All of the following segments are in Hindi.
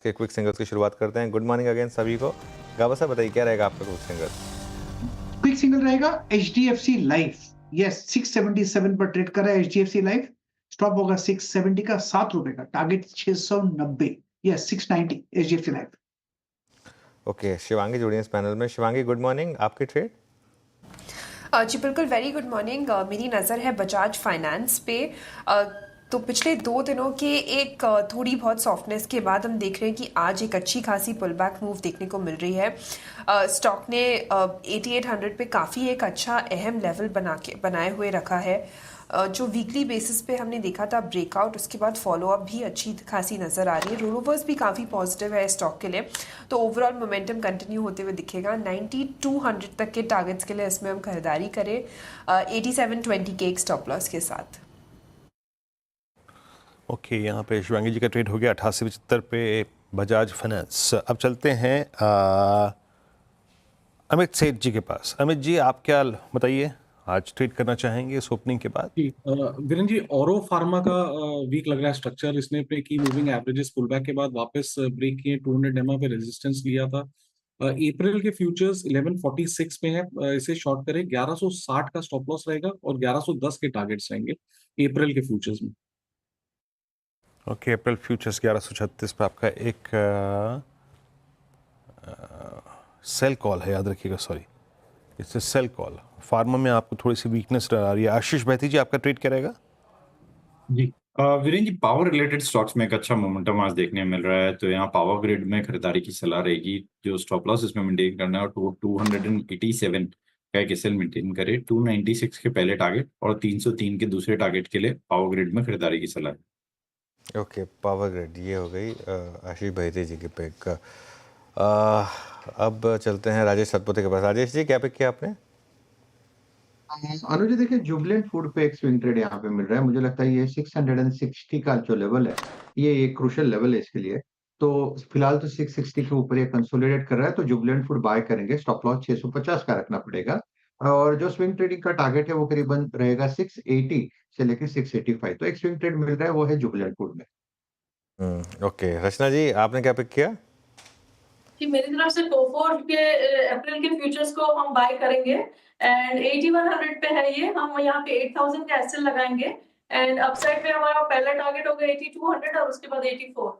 के क्विक सिंगल्स की शुरुआत करते हैं। गुड मॉर्निंग अगेन सभी को। गाबा साहब बताइए क्या रहेगा आपका क्विक सिंगल? क्विक सिंगल रहेगा एचडीएफसी लाइफ। यस, 677 पर ट्रेड कर रहा है एचडीएफसी लाइफ। स्टॉप होगा 670 का, ₹7 का target 690। Yes, 690 HDFC life. Okay, Shivangi जुड़ी हैं इस पैनल में। शिवांगी गुड मॉर्निंग, आपकी ट्रेड? जी बिल्कुल, वेरी गुड मॉर्निंग। मेरी नज़र है बजाज फाइनेंस पे। तो पिछले 2 दिनों के एक थोड़ी बहुत सॉफ्टनेस के बाद हम देख रहे हैं कि आज एक अच्छी खासी पुल बैक मूव देखने को मिल रही है। स्टॉक ने 8800 पे काफ़ी एक अच्छा अहम लेवल बनाए हुए रखा है। जो वीकली बेसिस पे हमने देखा था ब्रेकआउट, उसके बाद फॉलोअप भी अच्छी खासी नज़र आ रही है। रोलोवर्स भी काफ़ी पॉजिटिव है स्टॉक के लिए, तो ओवरऑल मोमेंटम कंटिन्यू होते हुए दिखेगा। 9200 तक के टारगेट्स के लिए इसमें हम खरीदारी करें 8720 के एक स्टॉप लॉस के साथ। ओके, यहाँ पे शिवांगी जी का ट्रेड हो गया 8875 पे बजाज फाइनेंस। अब चलते हैं अमित सेठ जी के पास। अमित जी, आप क्या बताइए, आज ट्रेड करना चाहेंगे इस ओपनिंग के बाद? जी वीरेंद्र जी, औरो फार्मा का वीक लग रहा है स्ट्रक्चर। इसने अपने की मूविंग एवरेजेस पुल बैक के बाद वापस ब्रेक किए, 200 एमआ पे रेजिस्टेंस लिया था। अप्रैल के फ्यूचर्स 1146 पे है। इसे शॉर्ट करें, 1160 का स्टॉप लॉस रहेगा और 1110 के टारगेट्स रहेंगे अप्रैल के फ्यूचर्स में। ओके, अप्रैल फ्यूचर्स 1136 पे आपका एक सेल कॉल है, याद रखिएगा। सॉरी, इससे सेल कॉल। फार्मा में आपको थोड़ी सी वीकनेस आ रही है। आशीष बैती जी, आपका ट्रेड क्या रहेगा? जी Virendra ji, power related stocks में एक अच्छा मोमेंटम आज देखने में मिल रहा है, तो यहाँ पावर ग्रिड में खरीदारी की सलाह रहेगी। जो स्टॉप लॉस इसमें मेंटेन करना है और 287 का एक एसएल मेंटेन करे। 296 के पहले टारगेट और 303 के दूसरे टारगेट के लिए पावर ग्रिड में खरीदारी की सलाह है। ओके, पावर ग्रिड ये हो गई आशीष भाईते जी के पिक। अब चलते हैं राजेश सतपथे के पास। राजेश जी क्या पिक किया आपने? अनुज जी, देखिए जुबलेंट फूड पे एक स्विंग ट्रेड यहाँ पे मिल रहा है। मुझे लगता है ये 660 का जो लेवल है, ये एक क्रूशियल लेवल है इसके लिए। तो फिलहाल तो 660 के ऊपर ये कंसोलिडेट कर रहा है, तो जुबलेंट फूड बाय करेंगे। स्टॉप लॉस 650 का रखना पड़ेगा। और जो स्विंग ट्रेडिंग का टारगेट है वो करीबन रहेगा 680 से लेकर 685। तो एक स्विंग ट्रेड मिल रहा है, वो है जुबलेंट फूड में। ओके, रचना जी आपने क्या पिक किया? कि मेरी तरफ से कोफोर्ज के अप्रैल के फ्यूचर्स को हम बाय करेंगे एंड 8100 पे है ये। हम यहाँ पे 8000 का एसएल लगाएंगे एंड अपसाइड पे हमारा पहला टारगेट होगा 8200 और उसके बाद 84।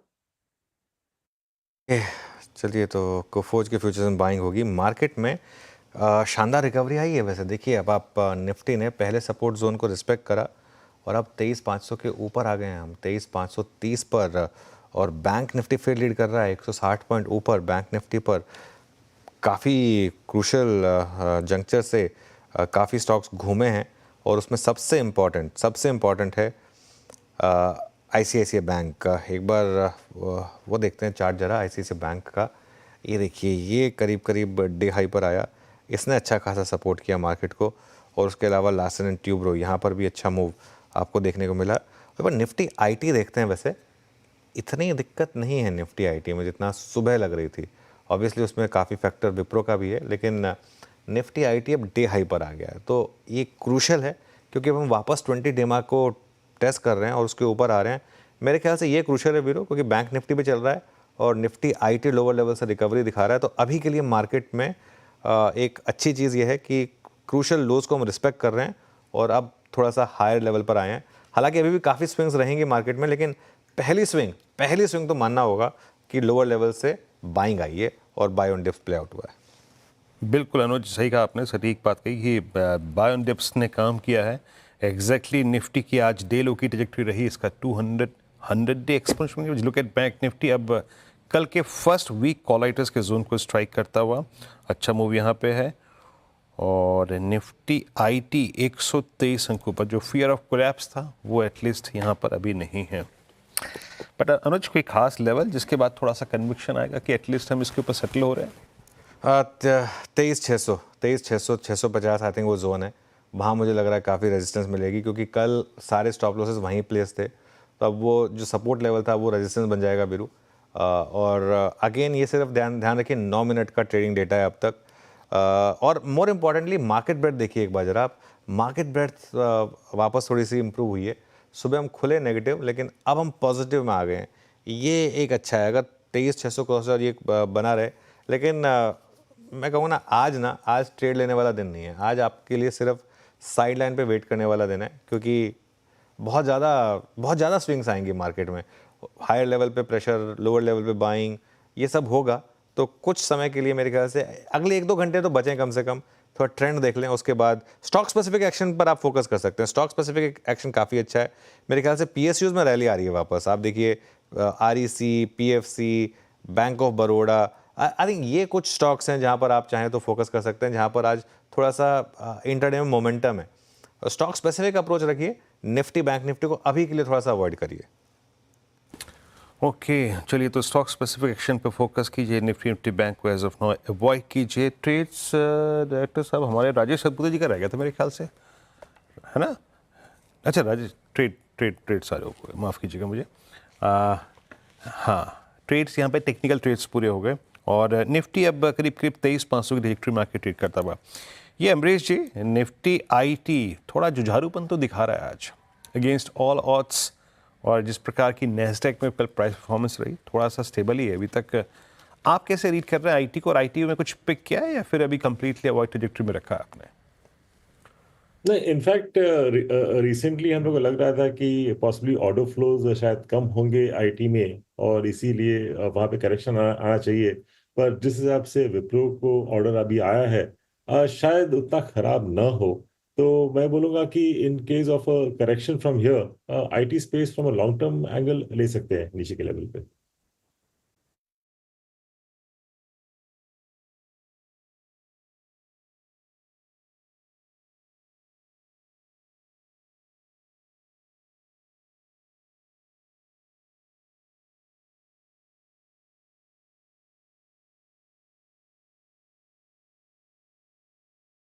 चलिए, तो कोफोज के फ्यूचर्स में बाइंग होगी। मार्केट में शानदार रिकवरी आई है। वैसे देखिए, अब आप निफ्टी ने पहले सपोर्ट जोन को रिस्पेक्ट करा और अब 23,500 के ऊपर आ गए हैं हम, 23,530 पर। और बैंक निफ्टी फिर लीड कर रहा है 160 पॉइंट ऊपर बैंक निफ्टी पर। काफ़ी क्रूशल जंक्चर से काफ़ी स्टॉक्स घूमे हैं और उसमें सबसे इम्पॉर्टेंट है आईसीआईसीआई बैंक का। एक बार वो देखते हैं चार्ट जरा आईसीआईसीआई बैंक का। ये देखिए, ये करीब करीब डे हाई पर आया। इसने अच्छा खासा सपोर्ट किया मार्केट को। और उसके अलावा लार्सन एंड ट्यूब्रो, यहाँ पर भी अच्छा मूव आपको देखने को मिला। और निफ्टी आईटी देखते हैं। वैसे इतनी दिक्कत नहीं है निफ्टी आईटी में जितना सुबह लग रही थी। ऑब्वियसली उसमें काफ़ी फैक्टर विप्रो का भी है, लेकिन निफ्टी आईटी अब डे हाई पर आ गया है। तो ये क्रूशल है क्योंकि अब हम वापस 20 डेमा को टेस्ट कर रहे हैं और उसके ऊपर आ रहे हैं। मेरे ख्याल से ये क्रूशल है वीरो, क्योंकि बैंक निफ्टी भी चल रहा है और निफ्टी आईटी लोअर लेवल से रिकवरी दिखा रहा है। तो अभी के लिए मार्केट में एक अच्छी चीज़ ये है कि क्रूशल लोज को हम रिस्पेक्ट कर रहे हैं और अब थोड़ा सा हायर लेवल पर आए हैं। हालांकि अभी भी काफ़ी स्विंग्स रहेंगी मार्केट में, लेकिन पहली स्विंग तो मानना होगा कि लोअर लेवल से बाइंग आई है और buy on dips play out हुआ है। बिल्कुल अनुज, सही कहा आपने, सटीक बात कही कि बाय ऑन डिप्स ने काम किया है। एग्जैक्टली निफ्टी की आज डे लो की ट्रैजेक्टरी रही इसका 200 day expansion. Look at bank Nifty, अब कल के फर्स्ट वीक कॉलाइटर्स के जोन को स्ट्राइक करता हुआ अच्छा मूव यहाँ पे है। और निफ्टी आईटी 123 अंकों पर, जो फियर ऑफ कोलैप्स था वो एटलीस्ट यहाँ पर अभी नहीं है। बट अनुज, कोई खास लेवल जिसके बाद थोड़ा सा कन्विक्शन आएगा कि एटलीस्ट हम इसके ऊपर सेटल हो रहे हैं? 23,600 650 आई थिंक वो जोन है। वहाँ मुझे लग रहा है काफ़ी रेजिस्टेंस मिलेगी, क्योंकि कल सारे स्टॉप लॉसेस वहीं प्लेस थे। तो अब वो जो सपोर्ट लेवल था वो रेजिस्टेंस बन जाएगा बिरू। और अगेन ये सिर्फ ध्यान रखिए 9 मिनट का ट्रेडिंग डेटा है अब तक। और मोर इम्पॉर्टेंटली मार्केट ब्रेथ देखिए एक बार जरा आप। मार्केट ब्रेथ वापस थोड़ी सी इंप्रूव हुई है। सुबह हम खुले नेगेटिव, लेकिन अब हम पॉजिटिव में आ गए हैं। ये एक अच्छा है। अगर 23,600 करोड़ से और ये बना रहे। लेकिन मैं कहूँगा ना आज ट्रेड लेने वाला दिन नहीं है। आज आपके लिए सिर्फ साइड लाइन पे वेट करने वाला दिन है, क्योंकि बहुत ज़्यादा स्विंग्स आएंगी मार्केट में। हायर लेवल पे प्रेशर, लोअर लेवल पे बाइंग, ये सब होगा। तो कुछ समय के लिए मेरे ख्याल से अगले 1-2 घंटे तो बचें कम से कम, थोड़ा ट्रेंड देख लें। उसके बाद स्टॉक स्पेसिफिक एक्शन पर आप फोकस कर सकते हैं। स्टॉक स्पेसिफिक एक्शन काफ़ी अच्छा है मेरे ख्याल से। PSUs में रैली आ रही है वापस। आप देखिए REC, PFC, bank of Baroda, I think ये कुछ स्टॉक्स हैं जहाँ पर आप चाहें तो फोकस कर सकते हैं, जहाँ पर आज थोड़ा सा इंटरडे में मोमेंटम है। स्टॉक स्पेसिफिक अप्रोच रखिए। निफ्टी, बैंक निफ्टी को अभी के लिए थोड़ा सा अवॉइड करिए। ओके, चलिए तो स्टॉक स्पेसिफिक एक्शन पे फोकस कीजिए, निफ्टी बैंक को एज ऑफ नाउ अवॉइड कीजिए। ट्रेड्स डायरेक्टर साहब हमारे राजेश सतपुते जी का रह गया था मेरे ख्याल से, है ना? अच्छा राजेश, ट्रेड सारे हो गए, माफ़ कीजिएगा मुझे। हाँ, ट्रेड्स यहाँ पे टेक्निकल ट्रेड्स पूरे हो गए और निफ्टी अब करीब 23,500 की ट्रेजेक्टरी में आके ट्रेड करता हुआ। ये अमरीश जी, निफ्टी IT थोड़ा जुझारूपन तो दिखा रहा है आज अगेंस्ट ऑल ऑड्स, और जिस प्रकार की नैस्डैक में प्राइस परफॉर्मेंस रही थोड़ा सा स्टेबल ही है अभी तक। आप कैसे रीड कर रहे हैं IT को, और IT में कुछ पिक किया है या फिर अभी कंप्लीटली अवॉइड ट्रेजेक्टरी में रखा है आपने? नहीं, इनफैक्ट रिसेंटली हम लोग को लग रहा था कि पॉसिबली ऑर्डर फ्लोज शायद कम होंगे IT में और इसीलिए वहाँ पे करेक्शन आना चाहिए। पर जिस हिसाब से विप्रो को ऑर्डर अभी आया है शायद उतना खराब ना हो। तो मैं बोलूँगा कि in case of correction from here IT space from a long term angle ले सकते हैं नीचे के लेवल पे।